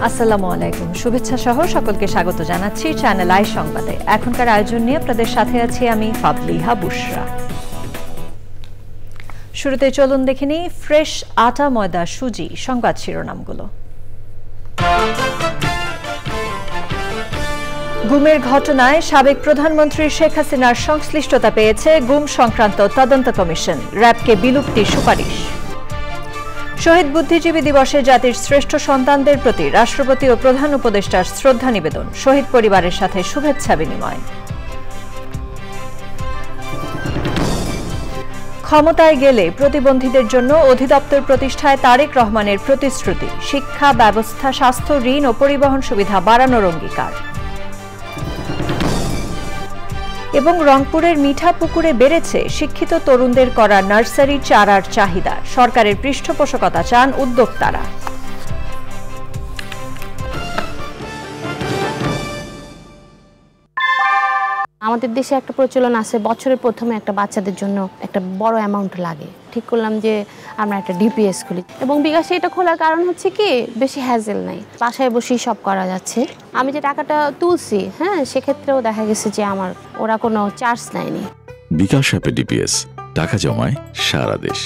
আসসালামু আলাইকুম, শুভেচ্ছা সহ সকলকে স্বাগত জানাচ্ছি চ্যানেল আই সংবাদে। এখনকার আয়োজন নিয়ে আপনাদের সাথে আছি আমি ফাবলিহা বুশরা। শুরুতে চলুন দেখে নিই ফ্রেশ আটা, ময়দা, সুজি সংবাদ শিরোনামগুলো। গুমের ঘটনায় সাবেক প্রধানমন্ত্রী শেখ হাসিনার সংশ্লিষ্টতা পেয়েছে গুম সংক্রান্ত তদন্ত কমিশন, র্যাবকে বিলুপ্তির সুপারিশ। শহীদ বুদ্ধিজীবী দিবসে জাতির শ্রেষ্ঠ সন্তানদের প্রতি রাষ্ট্রপতি ও প্রধান উপদেষ্টার শ্রদ্ধা নিবেদন, শহীদ পরিবারের সাথে শুভেচ্ছা বিনিময়। ক্ষমতায় গেলে প্রতিবন্ধীদের জন্য অধিদপ্তর প্রতিষ্ঠায় তারেক রহমানের প্রতিশ্রুতি, শিক্ষা ব্যবস্থা, স্বাস্থ্য, ঋণ ও পরিবহন সুবিধা বাড়ানোর অঙ্গীকার। এবং রংপুরের মিঠাপুকুরে বেড়েছে শিক্ষিত তরুণদের করা নার্সারি চারার চাহিদা, সরকারের পৃষ্ঠপোষকতা চান উদ্যোক্তারা। আমাদের দেশে একটা প্রচলন আছে, বছরের প্রথমে একটা বাচ্চাদের জন্য একটা বড় অ্যামাউন্ট লাগে। ঠিক করলাম যে আমরা একটা ডিপিএস খুলি, এবং বিকাশে এটা খোলার কারণ হচ্ছে কি, বেশি হ্যাজেল নাই, বাসায় বসেই সব করা যাচ্ছে। আমি যে টাকাটা তুলছি, সেক্ষেত্রেও দেখা গেছে যে আমার ওরা কোনো চার্জ নেয়নি। বিকাশ অ্যাপে ডিপিএস, টাকা জমায় সারা দেশ।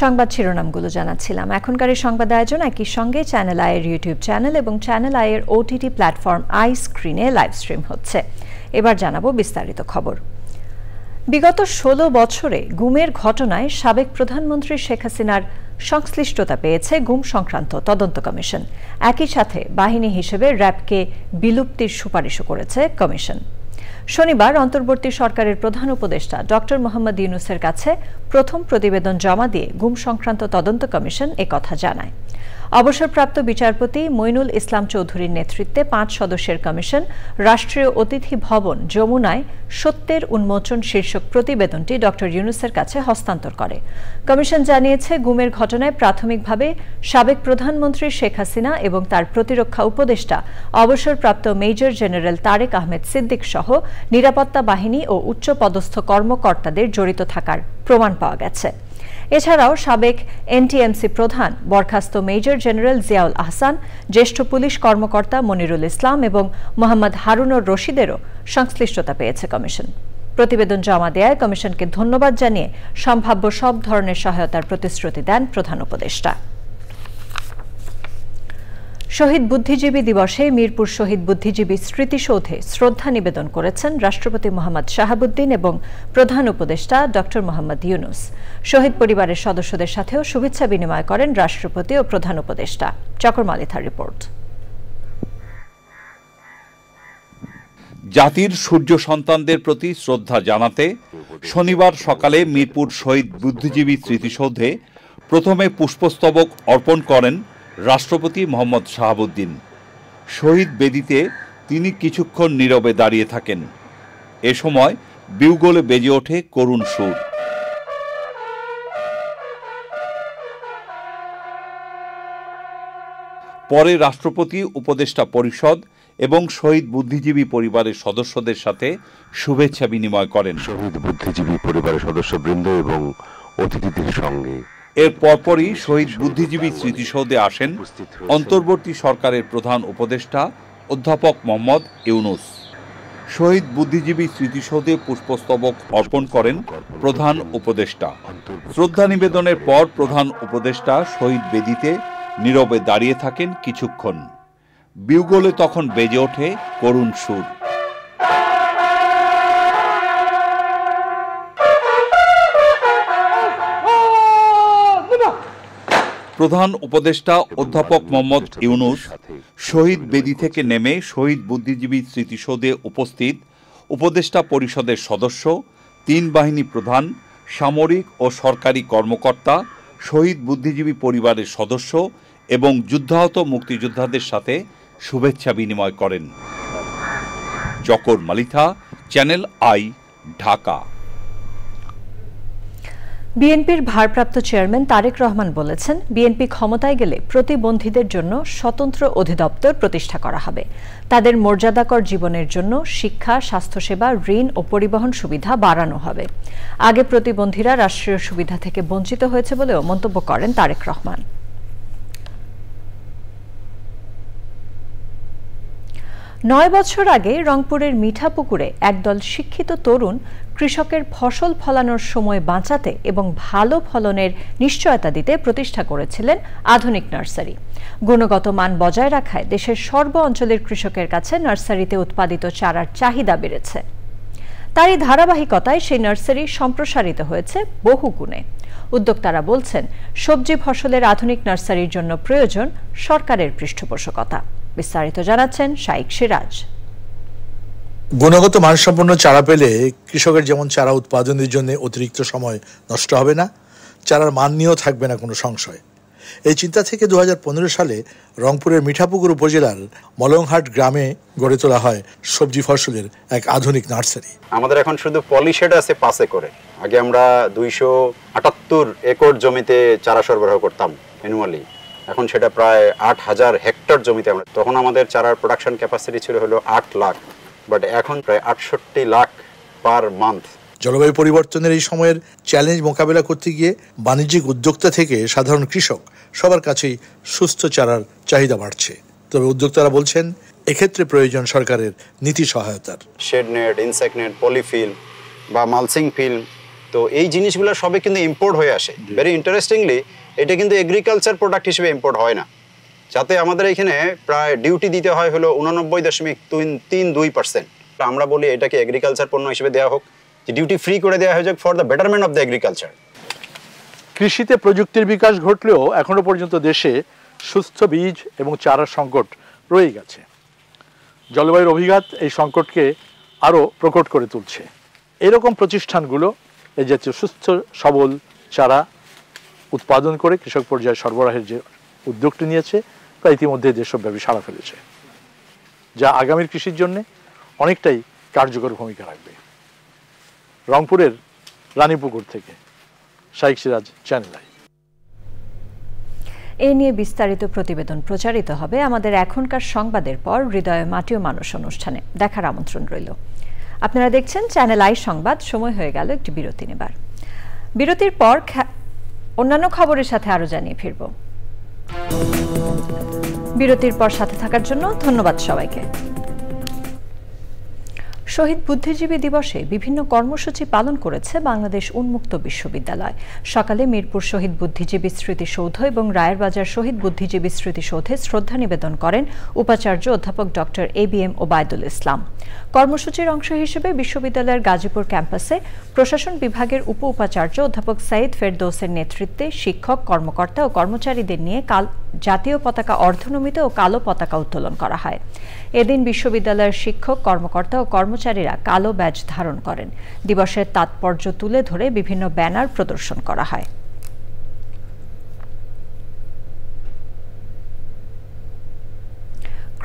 সংবাদ শিরোনামগুলো জানাচ্ছিলাম। এখনকার এই সংবাদ আয়োজন একই সঙ্গে চ্যানেল আইয়ের ইউটিউব চ্যানেল এবং চ্যানেল আইয়ের ওটিটি প্ল্যাটফর্ম আই স্ক্রিনে লাইভ স্ট্রিম হচ্ছে। এবার জানাবো বিস্তারিত খবর। বিগত 16 বছরে গুমের ঘটনায় সাবেক প্রধানমন্ত্রী শেখ হাসিনার সংশ্লিষ্টতা পেয়েছে গুম সংক্রান্ত তদন্ত কমিশন। একই সাথে বাহিনী হিসেবে র্যাবকে বিলুপ্তির সুপারিশও করেছে কমিশন। শনিবার অন্তর্বর্তী সরকারের প্রধান উপদেষ্টা ডক্টর মোহাম্মদ ইউনূসের কাছে প্রথম প্রতিবেদন জমা দিয়ে গুম সংক্রান্ত তদন্ত কমিশন একথা জানায়। অবসরপ্রাপ্ত বিচারপতি মইনুল ইসলাম চৌধুরীর নেতৃত্বে 5 সদস্যের কমিশন রাষ্ট্রীয় অতিথি ভবন যমুনায় সত্যের উন্মোচন শীর্ষক প্রতিবেদনটি ডক্টর ইউনূসের কাছে হস্তান্তর করে। কমিশন জানিয়েছে, গুমের ঘটনায় প্রাথমিকভাবে সাবেক প্রধানমন্ত্রী শেখ হাসিনা এবং তার প্রতিরক্ষা উপদেষ্টা অবসরপ্রাপ্ত মেজর জেনারেল তারেক আহমেদ সিদ্দিক সহ নিরাপত্তা বাহিনী ও উচ্চপদস্থ কর্মকর্তাদের জড়িত থাকার প্রমাণ পাওয়া গেছে। এছাড়াও সাবেক এনটিএমসি প্রধান বরখাস্ত মেজর জেনারেল জিয়াউল আহসান, জ্যেষ্ঠ পুলিশ কর্মকর্তা মনিরুল ইসলাম এবং মোহাম্মদ হারুনুর রশিদেরও সংশ্লিষ্টতা পেয়েছে কমিশন। প্রতিবেদন জমা দেয়ায় কমিশনকে ধন্যবাদ জানিয়ে সম্ভাব্য সব ধরনের সহায়তার প্রতিশ্রুতি দেন প্রধান উপদেষ্টা। শহীদ বুদ্ধিজীবী দিবসে মিরপুর শহীদ বুদ্ধিজীবী স্মৃতিসৌধে শ্রদ্ধা নিবেদন করেছেন রাষ্ট্রপতি মোহাম্মদ শাহাবুদ্দিন এবং প্রধান উপদেষ্টা ডক্টর মোহাম্মদ ইউনূস। শহীদ পরিবারের সদস্যদের সাথেও শুভেচ্ছা বিনিময় করেন রাষ্ট্রপতি ও প্রধান উপদেষ্টা। চকর মালিথার রিপোর্ট। জাতির সূর্য সন্তানদের প্রতি শ্রদ্ধা জানাতে শনিবার সকালে মিরপুর শহীদ বুদ্ধিজীবী স্মৃতিসৌধে প্রথমে পুষ্পস্তবক অর্পণ করেন রাষ্ট্রপতি মোহাম্মদ শাহাবুদ্দিন। শহীদ বেদিতে তিনি কিছুক্ষণ নীরবে দাঁড়িয়ে থাকেন। এ সময় বিউগলে বেজে ওঠে করুণ সুর। পরে রাষ্ট্রপতি, উপদেষ্টা পরিষদ এবং শহীদ বুদ্ধিজীবী পরিবারের সদস্যদের সাথে শুভেচ্ছা বিনিময় করেন। শহীদ বুদ্ধিজীবী পরিবারের সদস্যবৃন্দ এবং অতিথিদের সঙ্গে এর পরপরই শহীদ বুদ্ধিজীবী স্মৃতিসৌধে আসেন অন্তর্বর্তী সরকারের প্রধান উপদেষ্টা অধ্যাপক মোহাম্মদ ইউনূস। শহীদ বুদ্ধিজীবী স্মৃতিসৌধে পুষ্পস্তবক অর্পণ করেন প্রধান উপদেষ্টা। শ্রদ্ধা নিবেদনের পর প্রধান উপদেষ্টা শহীদ বেদিতে নীরবে দাঁড়িয়ে থাকেন কিছুক্ষণ। বিউগলে তখন বেজে ওঠে করুণ সুর। প্রধান উপদেষ্টা অধ্যাপক মোহাম্মদ ইউনূস শহীদ বেদি থেকে নেমে শহীদ বুদ্ধিজীবী স্মৃতিসৌধে উপস্থিত উপদেষ্টা পরিষদের সদস্য, 3 বাহিনী প্রধান, সামরিক ও সরকারি কর্মকর্তা, শহীদ বুদ্ধিজীবী পরিবারের সদস্য এবং যুদ্ধাহত মুক্তিযোদ্ধাদের সাথে শুভেচ্ছা বিনিময় করেন। চকর মালিথা, চ্যানেল আই, ঢাকা। বিএনপির ভারপ্রাপ্ত চেয়ারম্যান তারেক রহমান বলেছেন, বিএনপি ক্ষমতায় গেলে প্রতিবন্ধীদের জন্য স্বতন্ত্র অধিদপ্তর প্রতিষ্ঠা করা হবে। তাদের মর্যাদাকর জীবনের জন্য শিক্ষা, স্বাস্থ্যসেবা, ঋণ ও পরিবহন সুবিধা বাড়ানো হবে। আগে প্রতিবন্ধীরা রাষ্ট্রীয় সুবিধা থেকে বঞ্চিত হয়েছে বলেও মন্তব্য করেন তারেক রহমান। 9 বছর আগে রংপুরের মিঠাপুকুরে একদল শিক্ষিত তরুণ কৃষকের ফসল ফলানোর সময় বাঁচাতে এবং ভালো ফলনের নিশ্চয়তা দিতে প্রতিষ্ঠা করেছিলেন আধুনিক নার্সারি। গুণগত মান বজায় রাখায় দেশের সর্ব অঞ্চলের কৃষকের কাছে নার্সারিতে উৎপাদিত চারার চাহিদা বেড়েছে। তারই ধারাবাহিকতায় সেই নার্সারি সম্প্রসারিত হয়েছে বহু গুণে। উদ্যোক্তারা বলছেন, সবজি ফসলের আধুনিক নার্সারির জন্য প্রয়োজন সরকারের পৃষ্ঠপোষকতা। বিস্তারিত জানাচ্ছেন শাইখ সিরাজ। গুণগত মানসম্পন্ন চারা পেলে কৃষকের যেমন চারা উৎপাদনের জন্য অতিরিক্ত সময় নষ্ট হবে না, চারার মান নিয়েও থাকবে না কোনো সংশয়। এই চিন্তা থেকে 2015 সালে রংপুরের মিঠাপুকুর উপজেলার মলংহাট গ্রামে গড়ে তোলা হয় সবজি ফসলের এক আধুনিক নার্সারি। আমাদের এখন শুধু পলিশেড আছে 5 একরে। আগে আমরা 278 একর জমিতে চারা সরবরাহ করতাম ম্যানুয়ালি, এখন সেটা প্রায় 8000 হেক্টর জমিতে আমরা। তখন আমাদের চারার প্রোডাকশন ক্যাপাসিটি ছিল হলো 8 লাখ, বাট এখন প্রায় 68 লাখ পার মান্থ। জলবায়ু পরিবর্তনের এই সময়ের চ্যালেঞ্জ মোকাবেলা করতে গিয়ে বাণিজ্যিক উদ্যোক্তা থেকে সাধারণ কৃষক সবার কাছেই সুস্থ চারার চাহিদা বাড়ছে। তবে উদ্যোক্তারা বলছেন, এক্ষেত্রে প্রয়োজন সরকারের নীতি সহায়তার। Shade net, insect net, polyfilm বা মালসিং ফিল্ম, তো এই জিনিসগুলো সবই কিন্তু ইম্পোর্ট হয়ে আসে। ভেরি ইন্টারেস্টিংলি এটা কিন্তু এগ্রিকালচার প্রোডাক্ট হিসেবে ইম্পোর্ট হয় না, যাতে আমাদের এখানে প্রায় ডিউটি দিতে হয় হলো 89.32%। আমরা বলি এটাকে এগ্রিকালচার পণ্য হিসেবে দেওয়া হোক, যে ডিউটি ফ্রি করে দেওয়া হয়ে যাক for the betterment of the agriculture. কৃষিতে প্রযুক্তির বিকাশ ঘটলেও এখনো পর্যন্ত দেশে সুস্থ বীজ এবং চারার সংকট রয়ে গেছে। জলবায়ুর অভিঘাত এই সংকটকে আরও প্রকট করে তুলছে। এরকম প্রতিষ্ঠানগুলো এই জাতীয় সুস্থ সবল চারা উৎপাদন করে কৃষক পর্যায়ে সরবরাহের যে উদ্যোগটি নিয়েছে, তা ইতিমধ্যে দেশব্যাপী সাড়া ফেলেছে, যা আগামীর কৃষির জন্য অনেকটাই কার্যকর ভূমিকা রাখবে। রংপুরের রানীপুকুর থেকে শাইখ সিরাজ, চ্যানেল আই। এ নিয়ে বিস্তারিত প্রতিবেদন প্রচারিত হবে আমাদের এখনকার সংবাদের পর হৃদয়ে মাটি ও মানুষ অনুষ্ঠানে। দেখার আমন্ত্রণ রইল। আপনারা দেখছেন চ্যানেল আই সংবাদ। সময় হয়ে গেল একটি বিরতি নেবার। বিরতির পর অন্যান্য খবরের সাথে আরো জানিয়ে ফিরব। বিরতির পর সাথে থাকার জন্য ধন্যবাদ সবাইকে। শহীদ বুদ্ধিজীবী দিবসে বিভিন্ন কর্মসূচি পালন করেছে বাংলাদেশ উন্মুক্ত বিশ্ববিদ্যালয়। সকালে মিরপুর শহীদ বুদ্ধিজীবী স্মৃতিসৌধ এবং রায়েরবাজার শহীদ বুদ্ধিজীবী স্মৃতিসৌধে শ্রদ্ধা নিবেদন করেন উপাচার্য অধ্যাপক ডক্টর ABM ওবায়দুল ইসলাম। কর্মসূচির অংশ হিসেবে বিশ্ববিদ্যালয়ের গাজীপুর ক্যাম্পাসে প্রশাসন বিভাগের উপ উপাচার্য অধ্যাপক সাইদ ফেরদৌসের নেতৃত্বে শিক্ষক, কর্মকর্তা ও কর্মচারীদের নিয়ে জাতীয় পতাকা অর্ধনমিত ও কালো পতাকা উত্তোলন করা হয়। এদিন বিশ্ববিদ্যালয়ের শিক্ষক, কর্মকর্তা ও কর্মচারীরা কালো ব্যাজ ধারণ করেন। দিবসের তাৎপর্য তুলে ধরে বিভিন্ন ব্যানার প্রদর্শন করা হয়।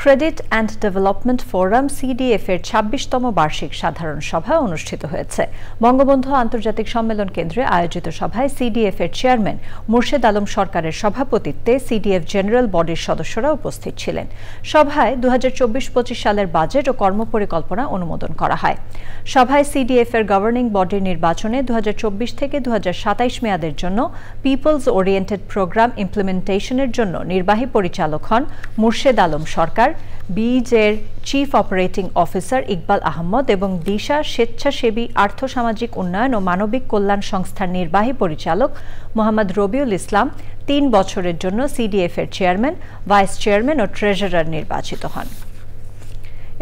Credit and development forum CDF এর 26তম বার্ষিক সাধারণ সভা অনুষ্ঠিত হয়েছে। বঙ্গবন্ধু আন্তর্জাতিক সম্মেলন কেন্দ্রে আয়োজিত সভায় CDF এর চেয়ারম্যান মুর্শেদ আলম সরকারের সভাপতিত্বে CDF জেনারেল বডির সদস্যরা উপস্থিত ছিলেন। সভায় 2024-25 সালের বাজেট ও কর্মপরিকল্পনা অনুমোদন করা হয়। সভায় CDF এর গভর্নিং বডির নির্বাচনে 2024 থেকে 2027 মেয়াদের জন্য পিপলস ওরিয়েন্টেড প্রোগ্রাম ইমপ্লিমেন্টেশনের জন্য নির্বাহী পরিচালক হন মুর্শেদ আলম সরকার, বিজের chief operating officer Iqbal Ahmed এবং দিশা স্বেচ্ছাসেবী আর্থসামাজিক উন্নয়ন ও মানবিক কল্যাণ সংস্থার নির্বাহী পরিচালক মোহাম্মদ রবিউল ইসলাম 3 বছরের জন্য CDF এর চেয়ারম্যান, ভাইস চেয়ারম্যান ও ট্রেজারার নির্বাচিত হন।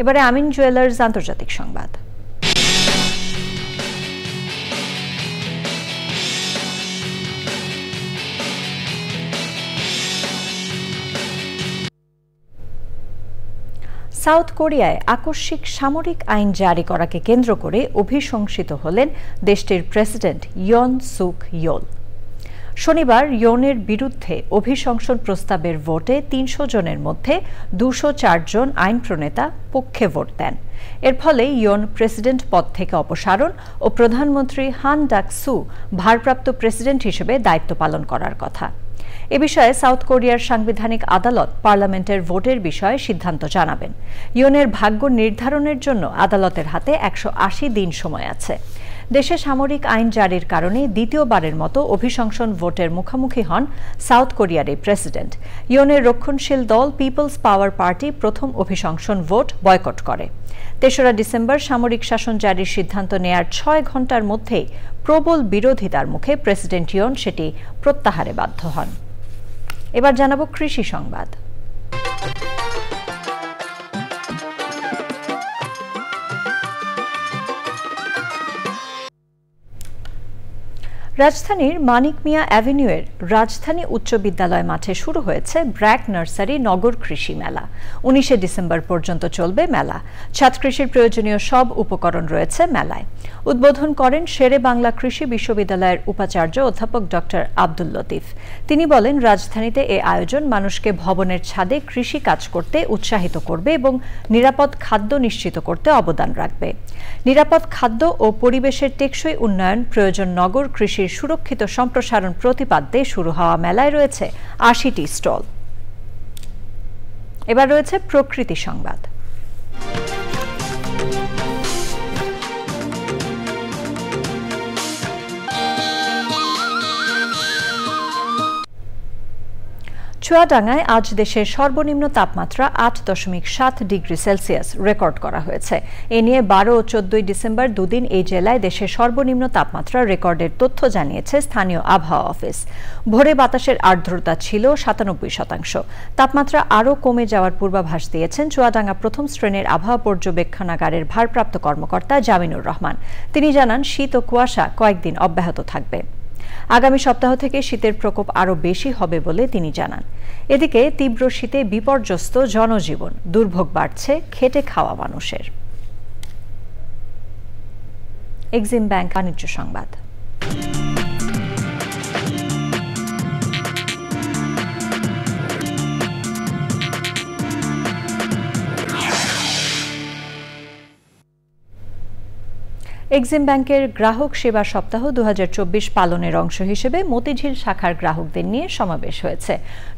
এবারে আমিন জুয়েলার্স আন্তর্জাতিক সংবাদ। সাউথ কোরিয়ায় আকস্মিক সামরিক আইন জারি করাকে কেন্দ্র করে অভিশংসিত হলেন দেশটির প্রেসিডেন্ট ইয়ন সুক ইয়োল। শনিবার ইয়নের বিরুদ্ধে অভিশংসন প্রস্তাবের ভোটে 300 জনের মধ্যে 204 জন আইন প্রণেতা পক্ষে ভোট দেন। এর ফলে ইয়ন প্রেসিডেন্ট পদ থেকে অপসারণ ও প্রধানমন্ত্রী হান ডাক সু ভারপ্রাপ্ত প্রেসিডেন্ট হিসেবে দায়িত্ব পালন করার কথা। এ বিষয়ে সাউথ কোরিয়ার সাংবিধানিক আদালত পার্লামেন্টের ভোটের বিষয়ে সিদ্ধান্ত জানাবেন। ইয়নের ভাগ্য নির্ধারণের জন্য আদালতের হাতে 180 দিন সময় আছে। দেশে সামরিক আইন জারির কারণে দ্বিতীয়বারের মতো অভিশংসন ভোটের মুখোমুখি হন সাউথ কোরিয়ার এই প্রেসিডেন্ট। ইয়নের রক্ষণশীল দল পিপলস পাওয়ার পার্টি প্রথম অভিশংসন ভোট বয়কট করে। ৩রা ডিসেম্বর সামরিক শাসন জারির সিদ্ধান্ত নেয়ার ৬ ঘণ্টার মধ্যেই প্রবল বিরোধিতার মুখে প্রেসিডেন্ট ইয়ন সেটি প্রত্যাহারে বাধ্য হন। এবার জানাবো কৃষি সংবাদ। রাজধানীর মানিক মিয়া অ্যাভিনিউয়ের রাজধানী উচ্চ বিদ্যালয় মাঠে শুরু হয়েছে ব্র্যাক নার্সারি নগর কৃষি মেলা। ১৯ ডিসেম্বর পর্যন্ত চলবে মেলা। ছাদ কৃষির প্রয়োজনীয় সব উপকরণ রয়েছে মেলায়। উদ্বোধন করেন শেরে বাংলা কৃষি বিশ্ববিদ্যালয়ের উপাচার্য অধ্যাপক ডক্টর আব্দুল লতিফ। তিনি বলেন, রাজধানীতে এ আয়োজন মানুষকে ভবনের ছাদে কৃষি কাজ করতে উৎসাহিত করবে এবং নিরাপদ খাদ্য নিশ্চিত করতে অবদান রাখবে। নিরাপদ খাদ্য ও পরিবেশের টেকসই উন্নয়ন প্রয়োজন নগর কৃষির সুরক্ষিত সম্প্রসারণ প্রতিপাদ্যে শুরু হওয়া মেলায় রয়েছে ৮০টি স্টল। এবার রয়েছে প্রকৃতি সংবাদ। চুয়াডাঙ্গায় আজ দেশের সর্বনিম্ন তাপমাত্রা ৮.৭ ডিগ্রি সেলসিয়াস রেকর্ড করা হয়েছে। এ নিয়ে ১২ ও ১৪ ডিসেম্বর দুদিন এই জেলায় দেশের সর্বনিম্ন তাপমাত্রা রেকর্ডের তথ্য জানিয়েছে স্থানীয় আবহাওয়া অফিস। ভোরে বাতাসের আর্দ্রতা ছিল ৯৭%। তাপমাত্রা আরও কমে যাওয়ার পূর্বাভাস দিয়েছেন চুয়াডাঙ্গা প্রথম শ্রেণীর আবহাওয়া পর্যবেক্ষণাগারের ভারপ্রাপ্ত কর্মকর্তা জামিনুর রহমান। তিনি জানান, শীত ও কুয়াশা কয়েকদিন অব্যাহত থাকবে। আগামী সপ্তাহ থেকে শীতের প্রকোপ আরও বেশি হবে বলে তিনি জানান। এদিকে তীব্র শীতে বিপর্যস্ত জনজীবন, দুর্ভোগ বাড়ছে খেটে খাওয়া মানুষের। এক্সিম ব্যাংক বাণিজ্য সংবাদ। এক্সিম ব্যাংকের গ্রাহক সেবা সপ্তাহ ২০২৪ পালনের অংশ হিসেবে মতিঝিল শাখার গ্রাহকদের নিয়ে সমাবেশ হয়েছে।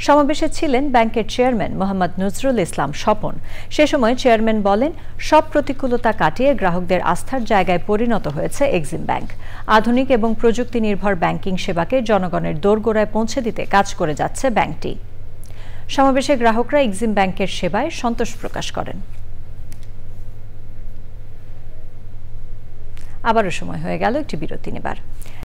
সমাবেশে ছিলেন ব্যাংকের চেয়ারম্যান মোহাম্মদ নজরুল ইসলাম স্বপন। সে সময় চেয়ারম্যান বলেন, সব প্রতিকূলতা কাটিয়ে গ্রাহকদের আস্থার জায়গায় পরিণত হয়েছে এক্সিম ব্যাংক। আধুনিক এবং প্রযুক্তি নির্ভর ব্যাংকিং সেবাকে জনগণের দোরগোড়ায় পৌঁছে দিতে কাজ করে যাচ্ছে ব্যাংকটি। সমাবেশে গ্রাহকরা এক্সিম ব্যাংকের সেবায় সন্তোষ প্রকাশ করেন। আবারও সময় হয়ে গেল একটি বিরতি নেবার।